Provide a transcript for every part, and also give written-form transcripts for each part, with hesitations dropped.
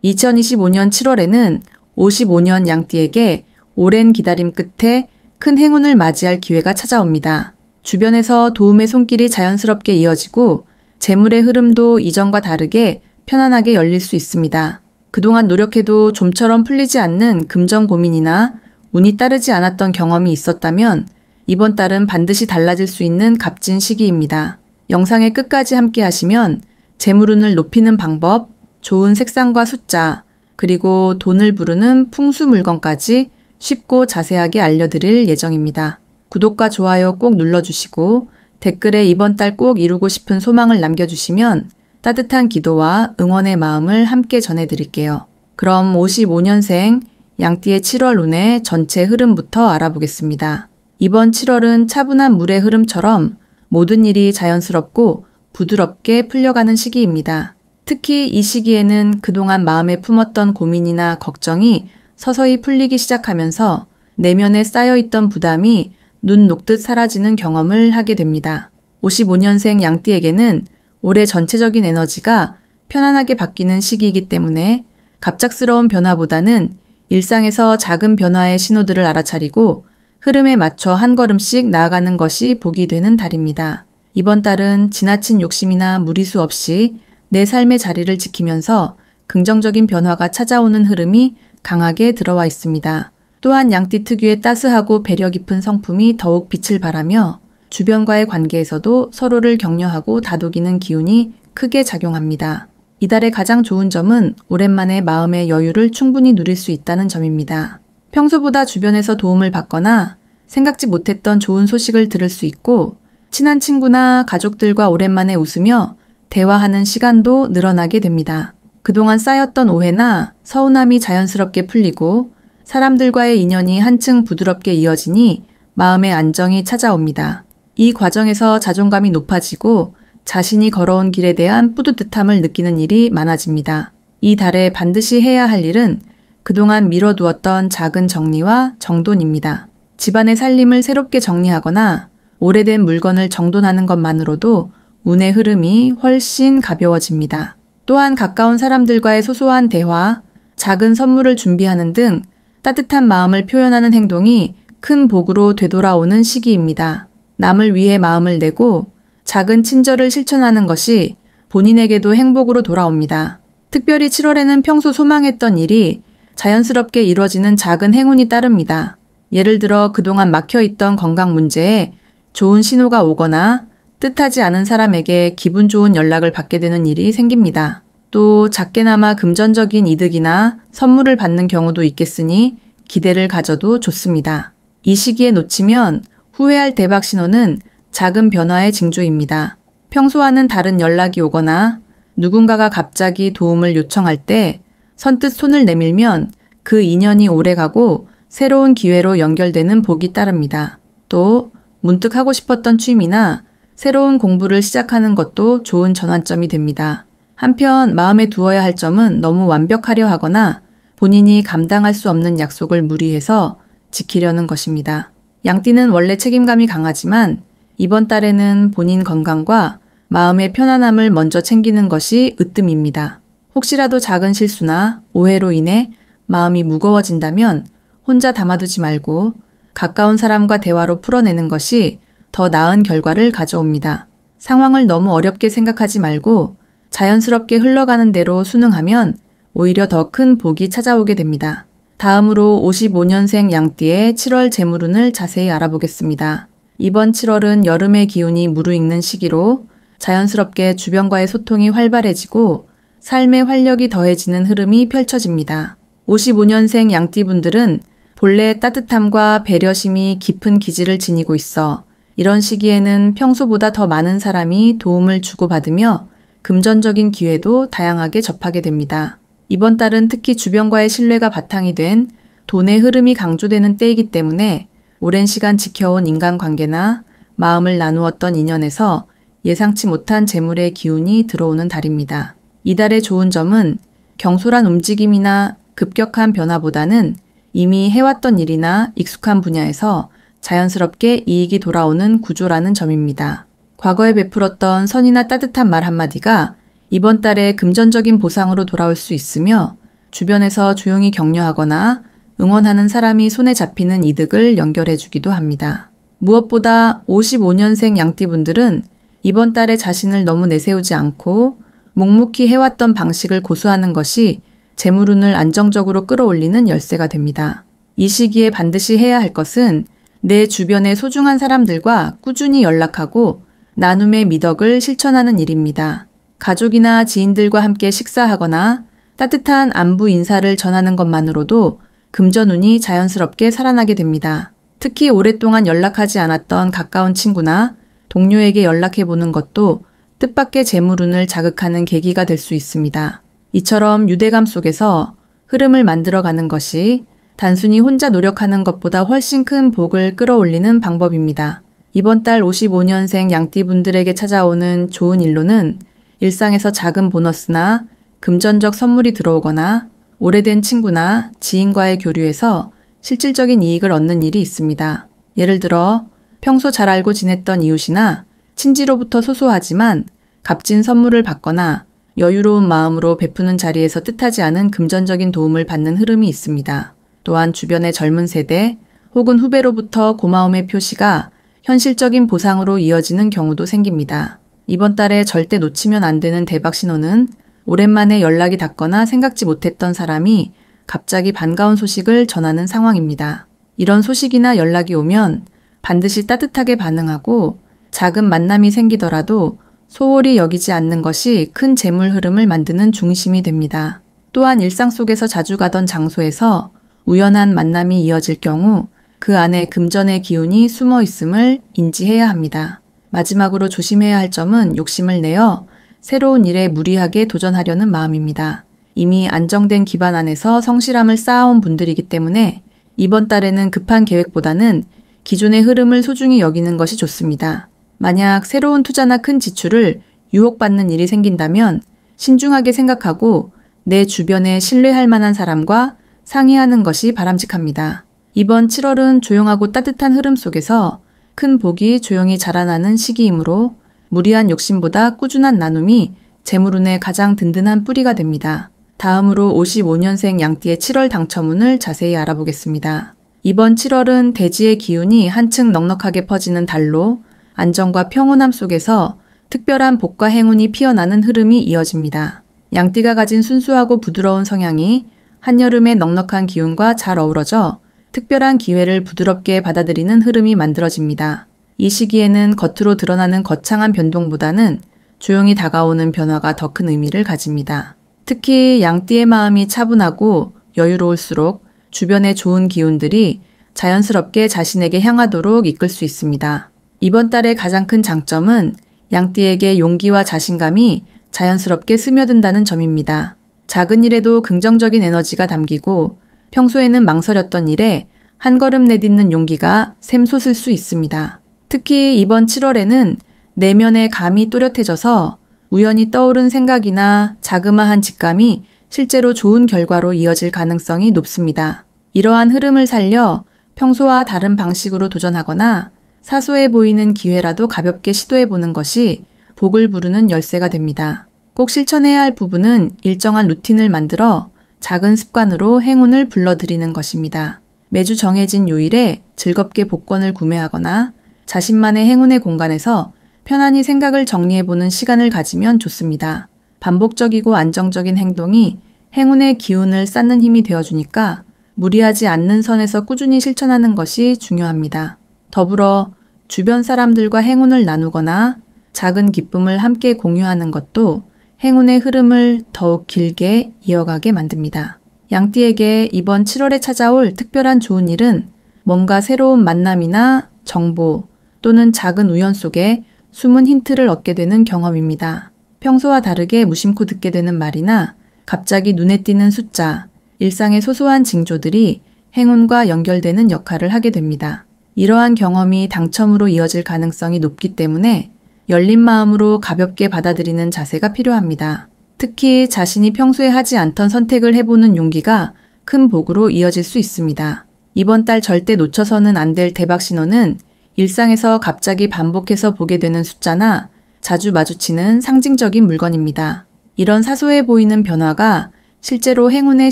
2025년 7월에는 55년 양띠에게 오랜 기다림 끝에 큰 행운을 맞이할 기회가 찾아옵니다. 주변에서 도움의 손길이 자연스럽게 이어지고 재물의 흐름도 이전과 다르게 편안하게 열릴 수 있습니다. 그동안 노력해도 좀처럼 풀리지 않는 금전 고민이나 운이 따르지 않았던 경험이 있었다면 이번 달은 반드시 달라질 수 있는 값진 시기입니다. 영상의 끝까지 함께 하시면 재물운을 높이는 방법, 좋은 색상과 숫자, 그리고 돈을 부르는 풍수 물건까지 쉽고 자세하게 알려드릴 예정입니다. 구독과 좋아요 꼭 눌러주시고 댓글에 이번 달 꼭 이루고 싶은 소망을 남겨주시면 따뜻한 기도와 응원의 마음을 함께 전해드릴게요. 그럼 55년생 양띠의 7월 운의 전체 흐름부터 알아보겠습니다. 이번 7월은 차분한 물의 흐름처럼 모든 일이 자연스럽고 부드럽게 풀려가는 시기입니다. 특히 이 시기에는 그동안 마음에 품었던 고민이나 걱정이 서서히 풀리기 시작하면서 내면에 쌓여있던 부담이 눈 녹듯 사라지는 경험을 하게 됩니다. 55년생 양띠에게는 올해 전체적인 에너지가 편안하게 바뀌는 시기이기 때문에 갑작스러운 변화보다는 일상에서 작은 변화의 신호들을 알아차리고 흐름에 맞춰 한 걸음씩 나아가는 것이 복이 되는 달입니다. 이번 달은 지나친 욕심이나 무리수 없이 내 삶의 자리를 지키면서 긍정적인 변화가 찾아오는 흐름이 강하게 들어와 있습니다. 또한 양띠 특유의 따스하고 배려 깊은 성품이 더욱 빛을 발하며 주변과의 관계에서도 서로를 격려하고 다독이는 기운이 크게 작용합니다. 이달의 가장 좋은 점은 오랜만에 마음의 여유를 충분히 누릴 수 있다는 점입니다. 평소보다 주변에서 도움을 받거나 생각지 못했던 좋은 소식을 들을 수 있고 친한 친구나 가족들과 오랜만에 웃으며 대화하는 시간도 늘어나게 됩니다. 그동안 쌓였던 오해나 서운함이 자연스럽게 풀리고 사람들과의 인연이 한층 부드럽게 이어지니 마음의 안정이 찾아옵니다. 이 과정에서 자존감이 높아지고 자신이 걸어온 길에 대한 뿌듯함을 느끼는 일이 많아집니다. 이 달에 반드시 해야 할 일은 그동안 미뤄두었던 작은 정리와 정돈입니다. 집안의 살림을 새롭게 정리하거나 오래된 물건을 정돈하는 것만으로도 운의 흐름이 훨씬 가벼워집니다. 또한 가까운 사람들과의 소소한 대화, 작은 선물을 준비하는 등 따뜻한 마음을 표현하는 행동이 큰 복으로 되돌아오는 시기입니다. 남을 위해 마음을 내고 작은 친절을 실천하는 것이 본인에게도 행복으로 돌아옵니다. 특별히 7월에는 평소 소망했던 일이 자연스럽게 이루어지는 작은 행운이 따릅니다. 예를 들어 그동안 막혀있던 건강 문제에 좋은 신호가 오거나 뜻하지 않은 사람에게 기분 좋은 연락을 받게 되는 일이 생깁니다. 또 작게나마 금전적인 이득이나 선물을 받는 경우도 있겠으니 기대를 가져도 좋습니다. 이 시기에 놓치면 후회할 대박 신호는 작은 변화의 징조입니다. 평소와는 다른 연락이 오거나 누군가가 갑자기 도움을 요청할 때 선뜻 손을 내밀면 그 인연이 오래가고 새로운 기회로 연결되는 복이 따릅니다. 또 문득 하고 싶었던 취미나 새로운 공부를 시작하는 것도 좋은 전환점이 됩니다. 한편 마음에 두어야 할 점은 너무 완벽하려 하거나 본인이 감당할 수 없는 약속을 무리해서 지키려는 것입니다. 양띠는 원래 책임감이 강하지만 이번 달에는 본인 건강과 마음의 편안함을 먼저 챙기는 것이 으뜸입니다. 혹시라도 작은 실수나 오해로 인해 마음이 무거워진다면 혼자 담아두지 말고 가까운 사람과 대화로 풀어내는 것이 더 나은 결과를 가져옵니다. 상황을 너무 어렵게 생각하지 말고 자연스럽게 흘러가는 대로 순응하면 오히려 더 큰 복이 찾아오게 됩니다. 다음으로 55년생 양띠의 7월 재물운을 자세히 알아보겠습니다. 이번 7월은 여름의 기운이 무르익는 시기로 자연스럽게 주변과의 소통이 활발해지고 삶의 활력이 더해지는 흐름이 펼쳐집니다. 55년생 양띠분들은 본래 따뜻함과 배려심이 깊은 기질을 지니고 있어 이런 시기에는 평소보다 더 많은 사람이 도움을 주고받으며 금전적인 기회도 다양하게 접하게 됩니다. 이번 달은 특히 주변과의 신뢰가 바탕이 된 돈의 흐름이 강조되는 때이기 때문에 오랜 시간 지켜온 인간관계나 마음을 나누었던 인연에서 예상치 못한 재물의 기운이 들어오는 달입니다. 이달의 좋은 점은 경솔한 움직임이나 급격한 변화보다는 이미 해왔던 일이나 익숙한 분야에서 자연스럽게 이익이 돌아오는 구조라는 점입니다. 과거에 베풀었던 선이나 따뜻한 말 한마디가 이번 달에 금전적인 보상으로 돌아올 수 있으며 주변에서 조용히 격려하거나 응원하는 사람이 손에 잡히는 이득을 연결해 주기도 합니다. 무엇보다 55년생 양띠분들은 이번 달에 자신을 너무 내세우지 않고 묵묵히 해왔던 방식을 고수하는 것이 재물운을 안정적으로 끌어올리는 열쇠가 됩니다. 이 시기에 반드시 해야 할 것은 내 주변의 소중한 사람들과 꾸준히 연락하고 나눔의 미덕을 실천하는 일입니다. 가족이나 지인들과 함께 식사하거나 따뜻한 안부 인사를 전하는 것만으로도 금전운이 자연스럽게 살아나게 됩니다. 특히 오랫동안 연락하지 않았던 가까운 친구나 동료에게 연락해보는 것도 뜻밖의 재물운을 자극하는 계기가 될 수 있습니다. 이처럼 유대감 속에서 흐름을 만들어가는 것이 단순히 혼자 노력하는 것보다 훨씬 큰 복을 끌어올리는 방법입니다. 이번 달 55년생 양띠분들에게 찾아오는 좋은 일로는 일상에서 작은 보너스나 금전적 선물이 들어오거나 오래된 친구나 지인과의 교류에서 실질적인 이익을 얻는 일이 있습니다. 예를 들어 평소 잘 알고 지냈던 이웃이나 친지로부터 소소하지만 값진 선물을 받거나 여유로운 마음으로 베푸는 자리에서 뜻하지 않은 금전적인 도움을 받는 흐름이 있습니다. 또한 주변의 젊은 세대 혹은 후배로부터 고마움의 표시가 현실적인 보상으로 이어지는 경우도 생깁니다. 이번 달에 절대 놓치면 안 되는 대박 신호는 오랜만에 연락이 닿거나 생각지 못했던 사람이 갑자기 반가운 소식을 전하는 상황입니다. 이런 소식이나 연락이 오면 반드시 따뜻하게 반응하고 작은 만남이 생기더라도 소홀히 여기지 않는 것이 큰 재물 흐름을 만드는 중심이 됩니다. 또한 일상 속에서 자주 가던 장소에서 우연한 만남이 이어질 경우 그 안에 금전의 기운이 숨어 있음을 인지해야 합니다. 마지막으로 조심해야 할 점은 욕심을 내어 새로운 일에 무리하게 도전하려는 마음입니다. 이미 안정된 기반 안에서 성실함을 쌓아온 분들이기 때문에 이번 달에는 급한 계획보다는 기존의 흐름을 소중히 여기는 것이 좋습니다. 만약 새로운 투자나 큰 지출을 유혹받는 일이 생긴다면 신중하게 생각하고 내 주변에 신뢰할 만한 사람과 상의하는 것이 바람직합니다. 이번 7월은 조용하고 따뜻한 흐름 속에서 큰 복이 조용히 자라나는 시기이므로 무리한 욕심보다 꾸준한 나눔이 재물운의 가장 든든한 뿌리가 됩니다. 다음으로 55년생 양띠의 7월 당첨운을 자세히 알아보겠습니다. 이번 7월은 대지의 기운이 한층 넉넉하게 퍼지는 달로 안정과 평온함 속에서 특별한 복과 행운이 피어나는 흐름이 이어집니다. 양띠가 가진 순수하고 부드러운 성향이 한여름의 넉넉한 기운과 잘 어우러져 특별한 기회를 부드럽게 받아들이는 흐름이 만들어집니다. 이 시기에는 겉으로 드러나는 거창한 변동보다는 조용히 다가오는 변화가 더 큰 의미를 가집니다. 특히 양띠의 마음이 차분하고 여유로울수록 주변의 좋은 기운들이 자연스럽게 자신에게 향하도록 이끌 수 있습니다. 이번 달의 가장 큰 장점은 양띠에게 용기와 자신감이 자연스럽게 스며든다는 점입니다. 작은 일에도 긍정적인 에너지가 담기고 평소에는 망설였던 일에 한 걸음 내딛는 용기가 샘솟을 수 있습니다. 특히 이번 7월에는 내면의 감이 또렷해져서 우연히 떠오른 생각이나 자그마한 직감이 실제로 좋은 결과로 이어질 가능성이 높습니다. 이러한 흐름을 살려 평소와 다른 방식으로 도전하거나 사소해 보이는 기회라도 가볍게 시도해보는 것이 복을 부르는 열쇠가 됩니다. 꼭 실천해야 할 부분은 일정한 루틴을 만들어 작은 습관으로 행운을 불러들이는 것입니다. 매주 정해진 요일에 즐겁게 복권을 구매하거나 자신만의 행운의 공간에서 편안히 생각을 정리해보는 시간을 가지면 좋습니다. 반복적이고 안정적인 행동이 행운의 기운을 쌓는 힘이 되어주니까 무리하지 않는 선에서 꾸준히 실천하는 것이 중요합니다. 더불어 주변 사람들과 행운을 나누거나 작은 기쁨을 함께 공유하는 것도 행운의 흐름을 더욱 길게 이어가게 만듭니다. 양띠에게 이번 7월에 찾아올 특별한 좋은 일은 뭔가 새로운 만남이나 정보 또는 작은 우연 속에 숨은 힌트를 얻게 되는 경험입니다. 평소와 다르게 무심코 듣게 되는 말이나 갑자기 눈에 띄는 숫자, 일상의 소소한 징조들이 행운과 연결되는 역할을 하게 됩니다. 이러한 경험이 당첨으로 이어질 가능성이 높기 때문에 열린 마음으로 가볍게 받아들이는 자세가 필요합니다. 특히 자신이 평소에 하지 않던 선택을 해보는 용기가 큰 복으로 이어질 수 있습니다. 이번 달 절대 놓쳐서는 안 될 대박 신호는 일상에서 갑자기 반복해서 보게 되는 숫자나 자주 마주치는 상징적인 물건입니다. 이런 사소해 보이는 변화가 실제로 행운의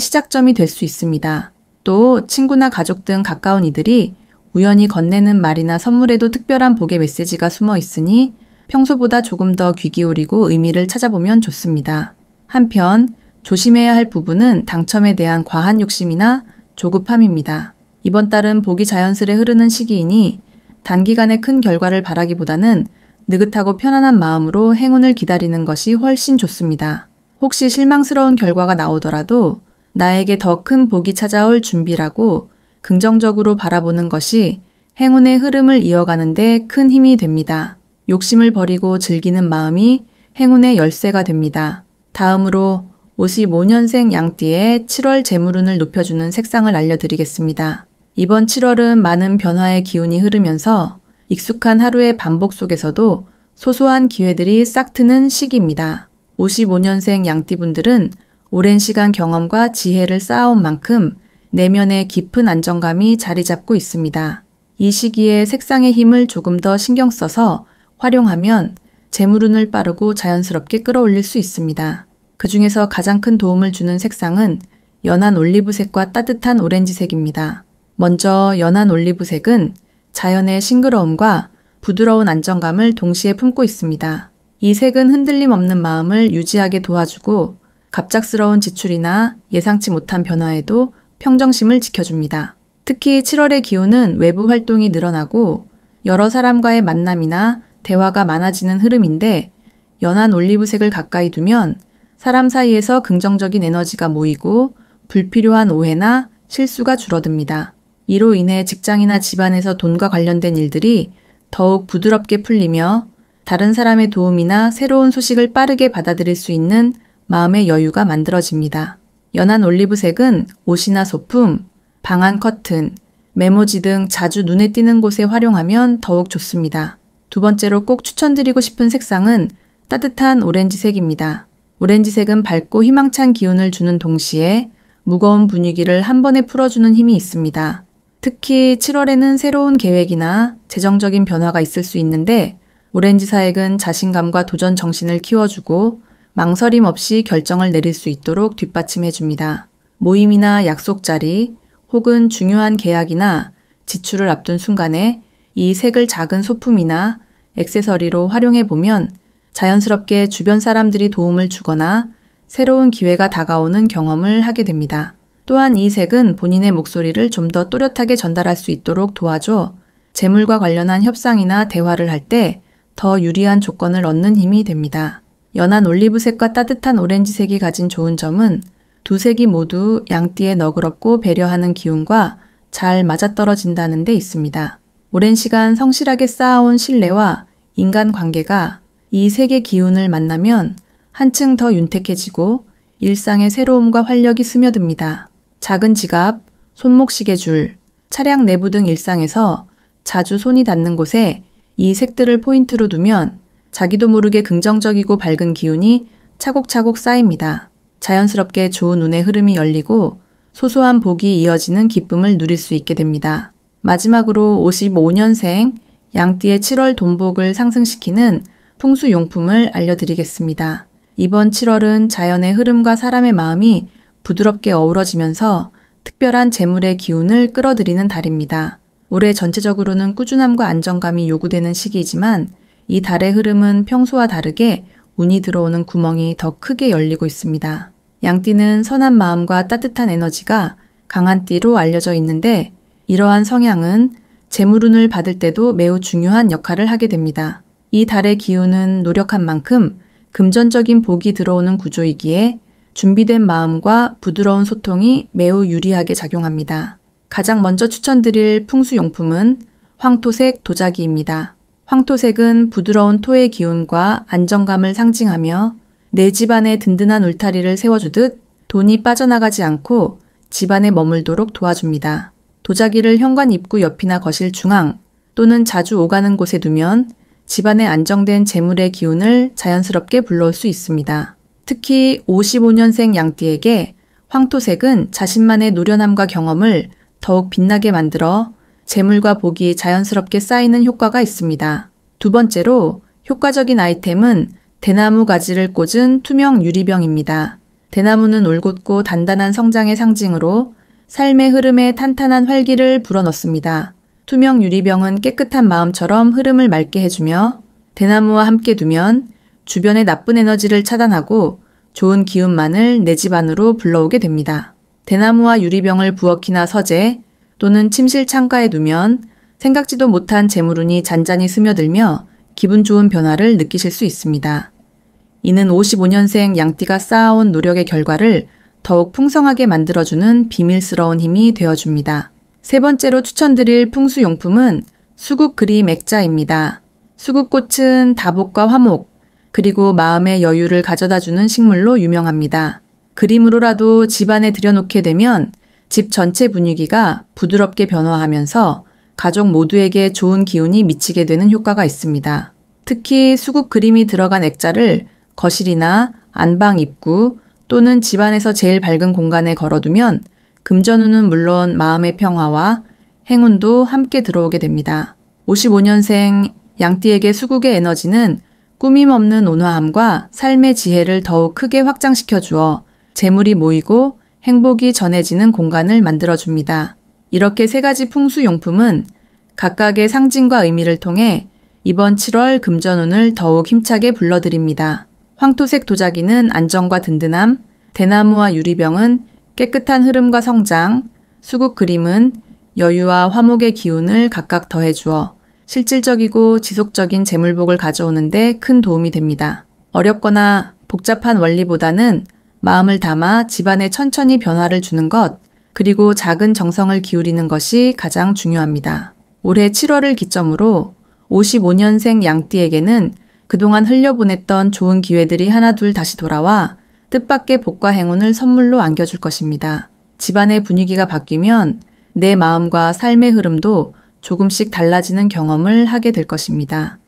시작점이 될 수 있습니다. 또 친구나 가족 등 가까운 이들이 우연히 건네는 말이나 선물에도 특별한 복의 메시지가 숨어 있으니 평소보다 조금 더 귀 기울이고 의미를 찾아보면 좋습니다. 한편 조심해야 할 부분은 당첨에 대한 과한 욕심이나 조급함입니다. 이번 달은 복이 자연스레 흐르는 시기이니 단기간에 큰 결과를 바라기보다는 느긋하고 편안한 마음으로 행운을 기다리는 것이 훨씬 좋습니다. 혹시 실망스러운 결과가 나오더라도 나에게 더 큰 복이 찾아올 준비라고 긍정적으로 바라보는 것이 행운의 흐름을 이어가는 데 큰 힘이 됩니다. 욕심을 버리고 즐기는 마음이 행운의 열쇠가 됩니다. 다음으로 55년생 양띠의 7월 재물운을 높여주는 색상을 알려드리겠습니다. 이번 7월은 많은 변화의 기운이 흐르면서 익숙한 하루의 반복 속에서도 소소한 기회들이 싹 트는 시기입니다. 55년생 양띠분들은 오랜 시간 경험과 지혜를 쌓아온 만큼 내면에 깊은 안정감이 자리 잡고 있습니다. 이 시기에 색상의 힘을 조금 더 신경 써서 활용하면 재물운을 빠르고 자연스럽게 끌어올릴 수 있습니다. 그 중에서 가장 큰 도움을 주는 색상은 연한 올리브색과 따뜻한 오렌지색입니다. 먼저 연한 올리브색은 자연의 싱그러움과 부드러운 안정감을 동시에 품고 있습니다. 이 색은 흔들림 없는 마음을 유지하게 도와주고 갑작스러운 지출이나 예상치 못한 변화에도 평정심을 지켜줍니다. 특히 7월의 기운은 외부 활동이 늘어나고 여러 사람과의 만남이나 대화가 많아지는 흐름인데 연한 올리브색을 가까이 두면 사람 사이에서 긍정적인 에너지가 모이고 불필요한 오해나 실수가 줄어듭니다. 이로 인해 직장이나 집안에서 돈과 관련된 일들이 더욱 부드럽게 풀리며 다른 사람의 도움이나 새로운 소식을 빠르게 받아들일 수 있는 마음의 여유가 만들어집니다. 연한 올리브색은 옷이나 소품, 방 안 커튼, 메모지 등 자주 눈에 띄는 곳에 활용하면 더욱 좋습니다. 두 번째로 꼭 추천드리고 싶은 색상은 따뜻한 오렌지색입니다. 오렌지색은 밝고 희망찬 기운을 주는 동시에 무거운 분위기를 한 번에 풀어주는 힘이 있습니다. 특히 7월에는 새로운 계획이나 재정적인 변화가 있을 수 있는데 오렌지색은 자신감과 도전 정신을 키워주고 망설임 없이 결정을 내릴 수 있도록 뒷받침해줍니다. 모임이나 약속 자리 혹은 중요한 계약이나 지출을 앞둔 순간에 이 색을 작은 소품이나 액세서리로 활용해보면 자연스럽게 주변 사람들이 도움을 주거나 새로운 기회가 다가오는 경험을 하게 됩니다. 또한 이 색은 본인의 목소리를 좀 더 또렷하게 전달할 수 있도록 도와줘 재물과 관련한 협상이나 대화를 할 때 더 유리한 조건을 얻는 힘이 됩니다. 연한 올리브색과 따뜻한 오렌지색이 가진 좋은 점은 두 색이 모두 양띠의 너그럽고 배려하는 기운과 잘 맞아떨어진다는 데 있습니다. 오랜 시간 성실하게 쌓아온 신뢰와 인간관계가 이 색의 기운을 만나면 한층 더 윤택해지고 일상의 새로움과 활력이 스며듭니다. 작은 지갑, 손목 시계줄, 차량 내부 등 일상에서 자주 손이 닿는 곳에 이 색들을 포인트로 두면 자기도 모르게 긍정적이고 밝은 기운이 차곡차곡 쌓입니다. 자연스럽게 좋은 운의 흐름이 열리고 소소한 복이 이어지는 기쁨을 누릴 수 있게 됩니다. 마지막으로 55년생 양띠의 7월 돈복을 상승시키는 풍수용품을 알려드리겠습니다. 이번 7월은 자연의 흐름과 사람의 마음이 부드럽게 어우러지면서 특별한 재물의 기운을 끌어들이는 달입니다. 올해 전체적으로는 꾸준함과 안정감이 요구되는 시기이지만 이 달의 흐름은 평소와 다르게 운이 들어오는 구멍이 더 크게 열리고 있습니다. 양띠는 선한 마음과 따뜻한 에너지가 강한 띠로 알려져 있는데 이러한 성향은 재물운을 받을 때도 매우 중요한 역할을 하게 됩니다. 이 달의 기운은 노력한 만큼 금전적인 복이 들어오는 구조이기에 준비된 마음과 부드러운 소통이 매우 유리하게 작용합니다. 가장 먼저 추천드릴 풍수용품은 황토색 도자기입니다. 황토색은 부드러운 토의 기운과 안정감을 상징하며 내 집안에 든든한 울타리를 세워주듯 돈이 빠져나가지 않고 집안에 머물도록 도와줍니다. 도자기를 현관 입구 옆이나 거실 중앙 또는 자주 오가는 곳에 두면 집안에 안정된 재물의 기운을 자연스럽게 불러올 수 있습니다. 특히 55년생 양띠에게 황토색은 자신만의 노련함과 경험을 더욱 빛나게 만들어 재물과 복이 자연스럽게 쌓이는 효과가 있습니다. 두 번째로 효과적인 아이템은 대나무 가지를 꽂은 투명 유리병입니다. 대나무는 올곧고 단단한 성장의 상징으로 삶의 흐름에 탄탄한 활기를 불어넣습니다. 투명 유리병은 깨끗한 마음처럼 흐름을 맑게 해주며 대나무와 함께 두면 주변의 나쁜 에너지를 차단하고 좋은 기운만을 내 집 안으로 불러오게 됩니다. 대나무와 유리병을 부엌이나 서재 또는 침실 창가에 두면 생각지도 못한 재물운이 잔잔히 스며들며 기분 좋은 변화를 느끼실 수 있습니다. 이는 55년생 양띠가 쌓아온 노력의 결과를 더욱 풍성하게 만들어주는 비밀스러운 힘이 되어줍니다. 세 번째로 추천드릴 풍수용품은 수국 그림 액자입니다. 수국꽃은 다복과 화목, 그리고 마음의 여유를 가져다주는 식물로 유명합니다. 그림으로라도 집 안에 들여놓게 되면 집 전체 분위기가 부드럽게 변화하면서 가족 모두에게 좋은 기운이 미치게 되는 효과가 있습니다. 특히 수국 그림이 들어간 액자를 거실이나 안방 입구 또는 집안에서 제일 밝은 공간에 걸어두면 금전운은 물론 마음의 평화와 행운도 함께 들어오게 됩니다. 55년생 양띠에게 수국의 에너지는 꾸밈 없는 온화함과 삶의 지혜를 더욱 크게 확장시켜 주어 재물이 모이고 행복이 전해지는 공간을 만들어줍니다. 이렇게 세 가지 풍수용품은 각각의 상징과 의미를 통해 이번 7월 금전운을 더욱 힘차게 불러드립니다. 황토색 도자기는 안정과 든든함, 대나무와 유리병은 깨끗한 흐름과 성장, 수국 그림은 여유와 화목의 기운을 각각 더해주어 실질적이고 지속적인 재물복을 가져오는 데 큰 도움이 됩니다. 어렵거나 복잡한 원리보다는 마음을 담아 집안에 천천히 변화를 주는 것, 그리고 작은 정성을 기울이는 것이 가장 중요합니다. 올해 7월을 기점으로 55년생 양띠에게는 그동안 흘려보냈던 좋은 기회들이 하나둘 다시 돌아와 뜻밖의 복과 행운을 선물로 안겨줄 것입니다. 집안의 분위기가 바뀌면 내 마음과 삶의 흐름도 조금씩 달라지는 경험을 하게 될 것입니다.